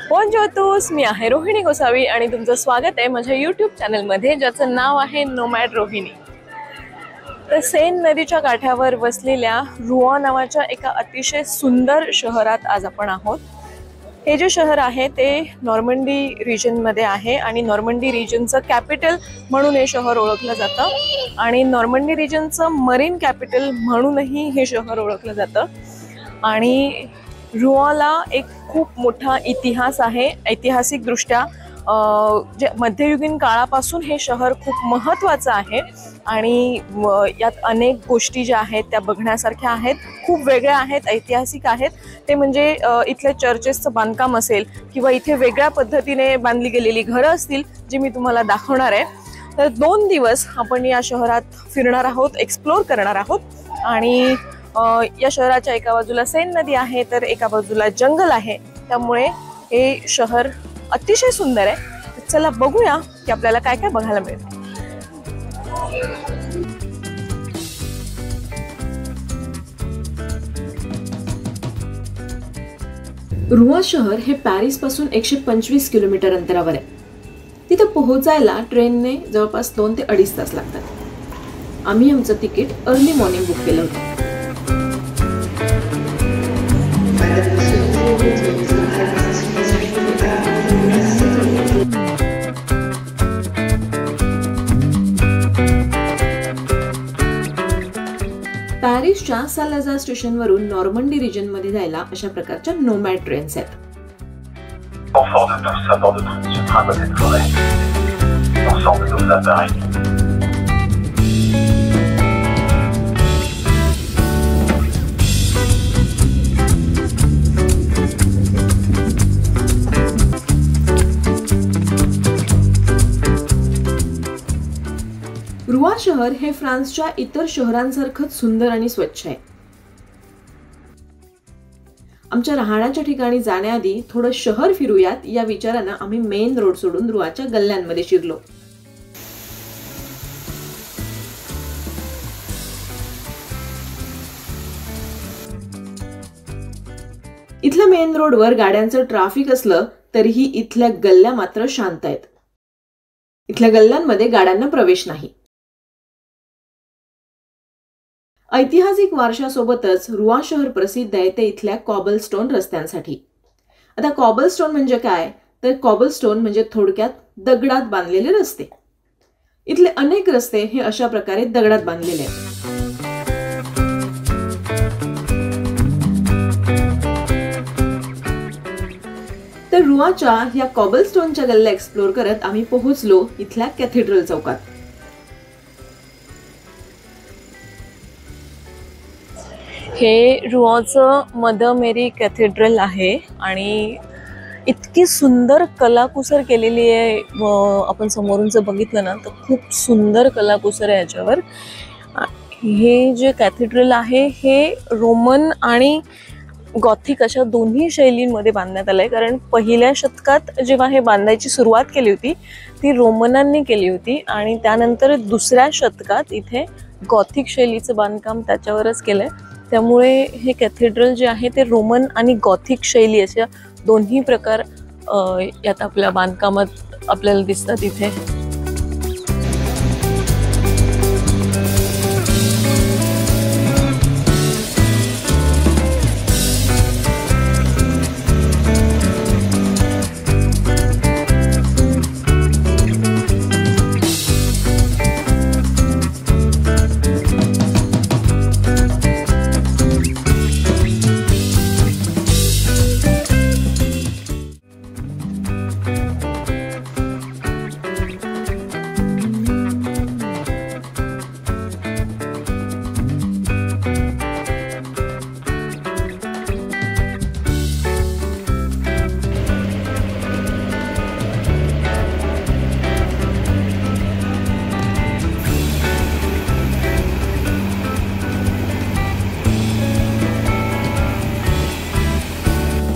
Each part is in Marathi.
बोंजोर टूर्स, मी आहे रोहिणी गोसावी आणि तुमचं स्वागत आहे माझ्या यूट्यूब चॅनलमध्ये, ज्याचं नाव आहे नोमॅड रोहिणी। तर सेन नदीच्या काठावर वसलेल्या रुऑ नावाच्या एका अतिशय सुंदर शहरात आज आपण आहोत। हे जे शहर आहे ते नॉर्मंडी रिजनमध्ये आहे आणि नॉर्मंडी रिजनचं कॅपिटल म्हणून हे शहर ओळखलं जातं आणि नॉर्मंडी रिजनचं मरीन कॅपिटल म्हणूनही हे शहर ओळखलं जातं। आणि रुऑला एक खूप मोठा इतिहास आहे। ऐतिहासिकदृष्ट्या जे मध्ययुगीन काळापासून हे शहर खूप महत्त्वाचं आहे आणि यात अनेक गोष्टी ज्या आहेत त्या बघण्यासारख्या आहेत, खूप वेगळ्या आहेत, ऐतिहासिक आहेत। ते म्हणजे इथले चर्चेसचं बांधकाम असेल किंवा इथे वेगळ्या पद्धतीने बांधली गेलेली घरं असतील, जी मी तुम्हाला दाखवणार आहे। तर 2 दिवस आपण या शहरात फिरणार आहोत, एक्सप्लोर करणार आहोत आणि या शहराच्या एका बाजूला सेन नदी आहे तर एका बाजूला जंगल आहे, त्यामुळे हे शहर अतिशय सुंदर आहे। चला बघूया की आपल्याला काय काय बघायला मिळेल। रुऑ शहर हे पॅरिस पासून 125 किलोमीटर अंतरावर आहे। तिथे पोहोचायला ट्रेनने जवळपास 2 ते 2.5 तास लागतात। आम्ही आमचं तिकीट अर्ली मॉर्निंग बुक केलं होतं। पॅरिसच्या सालाझार स्टेशनवरून नॉर्मंडी रिजन मध्ये जायला अशा प्रकारच्या नोमॅड ट्रेन्स आहेत। रुऑ शहर हे फ्रान्सच्या इतर शहरांसारखंच सुंदर आणि स्वच्छ आहे। आमच्या राहण्याच्या ठिकाणी जाण्याआधी थोडं शहर फिरूयात या विचारानं आम्ही मेन रोड सोडून रुऑच्या गल्ल्यांमध्ये शिरलो। इथल्या मेन रोडवर गाड्यांचं ट्रॅफिक असलं तरीही इथल्या गल्ल्या मात्र शांत आहेत। इथल्या गल्ल्यांमध्ये गाड्यांना प्रवेश नाही। ऐतिहासिक वारशासोबतच रुऑ शहर प्रसिद्ध आहे ते इथल्या कॉबलस्टोन रस्त्यांसाठी। आता कॉबलस्टोन म्हणजे काय, तर कॉबलस्टोन म्हणजे थोडक्यात दगडात बांधलेले रस्ते। इथले अनेक रस्ते हे अशा प्रकारे दगडात बांधलेले आहेत। तर रुऑच्या या कॉबलस्टोनच्या गल्ल्या एक्सप्लोर करत आम्ही पोहोचलो इथल्या कॅथेड्रल चौकात। हे रुऑचं मदर मेरी कॅथेड्रल आहे आणि इतकी सुंदर कलाकुसर केलेली आहे। आपण समोरून जर बघितलं ना तर खूप सुंदर कलाकुसर आहे याच्यावर। हे जे कॅथेड्रल आहे हे रोमन आणि गॉथिक अशा दोन्ही शैलींमध्ये बांधण्यात आलंय, कारण पहिल्या शतकात जेव्हा हे बांधायची सुरुवात केली होती ती रोमनांनी केली होती आणि त्यानंतर दुसऱ्या शतकात इथे गॉथिक शैलीचं बांधकाम त्याच्यावरच केलंय। त्यामुळे हे कॅथेड्रल जे आहे ते रोमन आणि गॉथिक शैली अशा दोन्ही प्रकार यात आपल्या बांधकामात आपल्याला दिसतात इथे।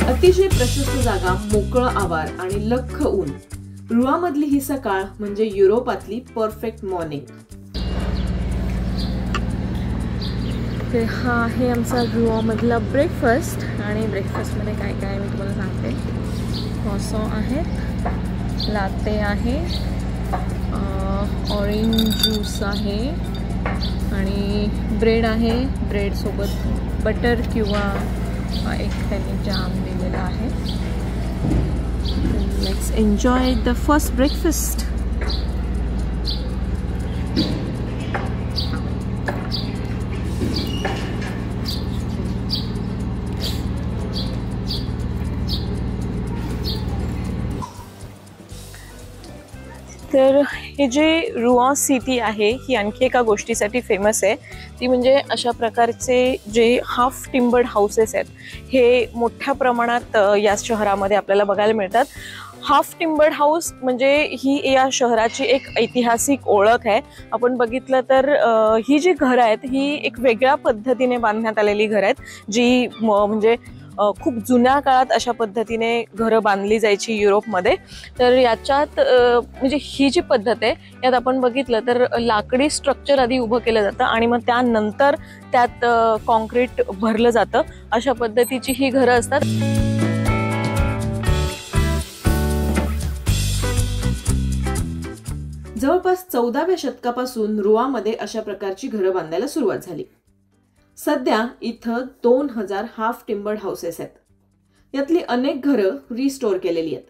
अतिशय प्रशस्त जागा, मोकळं आवार आणि लख्ख ऊन। रुऑमधली ही सकाळ म्हणजे युरोपातली परफेक्ट मॉर्निंग। तर हा आहे आमचा रुऑमधला ब्रेकफास्ट आणि ब्रेकफास्टमध्ये काय काय मी तुम्हाला सांगते। क्रॉसॉन आहेत, लाटे आहे, ऑरेंज ज्यूस आहे आणि ब्रेड आहे. ब्रेड सोबत बटर किंवा एक त्यांनी जाम दिलेला आहे. Let's enjoy the first breakfast. तर हे जे रुऑ सिटी आहे ही आणखी एका गोष्टीसाठी फेमस आहे. ती म्हणजे अशा प्रकारचे जे हाफ टिम्बर्ड हाऊसेस आहेत हे मोठ्या प्रमाणात या शहरामध्ये आपल्याला बघायला मिळतात. हाफ टिम्बर्ड हाऊस म्हणजे ही या शहराची एक ऐतिहासिक ओळख आहे. आपण बघितलं तर ही जी घरं आहेत ही एक वेगळ्या पद्धतीने बांधण्यात आलेली घरं आहेत, जी म्हणजे खूप जुन्या काळात अशा पद्धतीने घरं बांधली जायची युरोपमध्ये. तर याच्यात म्हणजे ही जी पद्धत आहे यात आपण बघितलं तर लाकडी स्ट्रक्चर आधी उभं केलं जातं आणि मग त्यानंतर त्यात कॉन्क्रीट भरलं जातं. अशा पद्धतीची ही घरं असतात. जवळपास 14व्या शतकापासून रुऑमध्ये अशा प्रकारची घरं बांधायला सुरुवात झाली. सध्या इथं 2000 हाफ टिम्बर्ड हाऊसेस आहेत. यातली अनेक घरं रिस्टोर केलेली आहेत.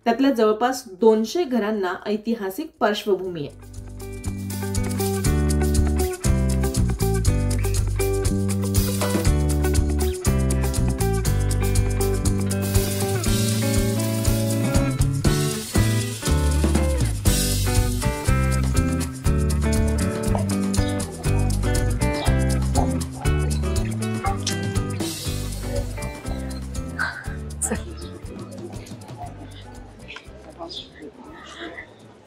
त्यातल्या जवळपास 200 घरांना ऐतिहासिक पार्श्वभूमी आहे.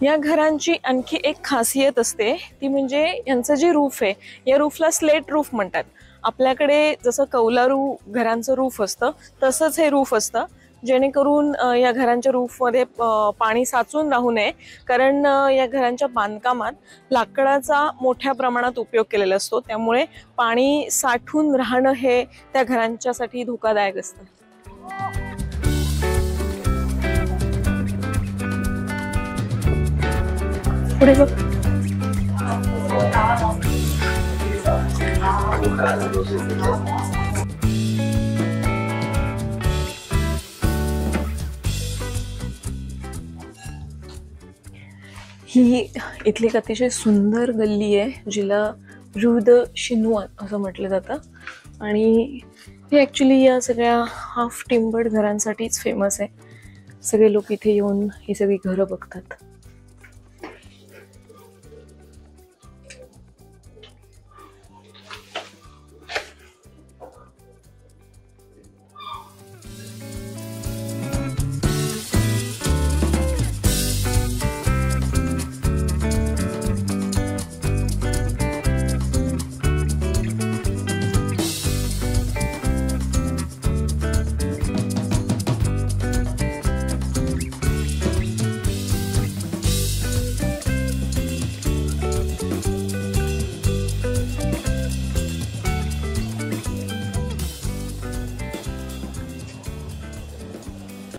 या घरांची आणखी एक खासियत असते ती म्हणजे यांचं जे रूफ आहे या रूफला स्लेट रूफ म्हणतात. आपल्याकडे जसं कौलारू घरांचं रूफ असतं तसंच हे रूफ असतं, जेणेकरून या घरांच्या रूफमध्ये पाणी साचून राहू नये. कारण या घरांच्या बांधकामात लाकडाचा मोठ्या प्रमाणात उपयोग केलेला असतो, त्यामुळे पाणी साठून राहणं हे त्या घरांच्यासाठी धोकादायक असतं. पुढे बघ. ही इथली एक अतिशय सुंदर गल्ली आहे जिला रू द शिनवान असं म्हटलं जातं आणि हे ॲक्च्युली या सगळ्या हाफ टिम्बर्ड घरांसाठीच फेमस आहे. सगळे लोक इथे येऊन ही सगळी घरं बघतात.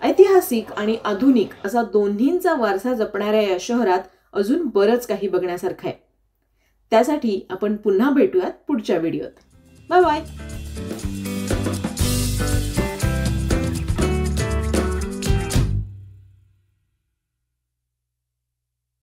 ऐतिहासिक आणि आधुनिक असा दोन्हींचा वारसा जपणाऱ्या या शहरात अजून बरंच काही बघण्यासारखं आहे. त्यासाठी आपण पुन्हा भेटूयात पुढच्या व्हिडिओत. Bye bye.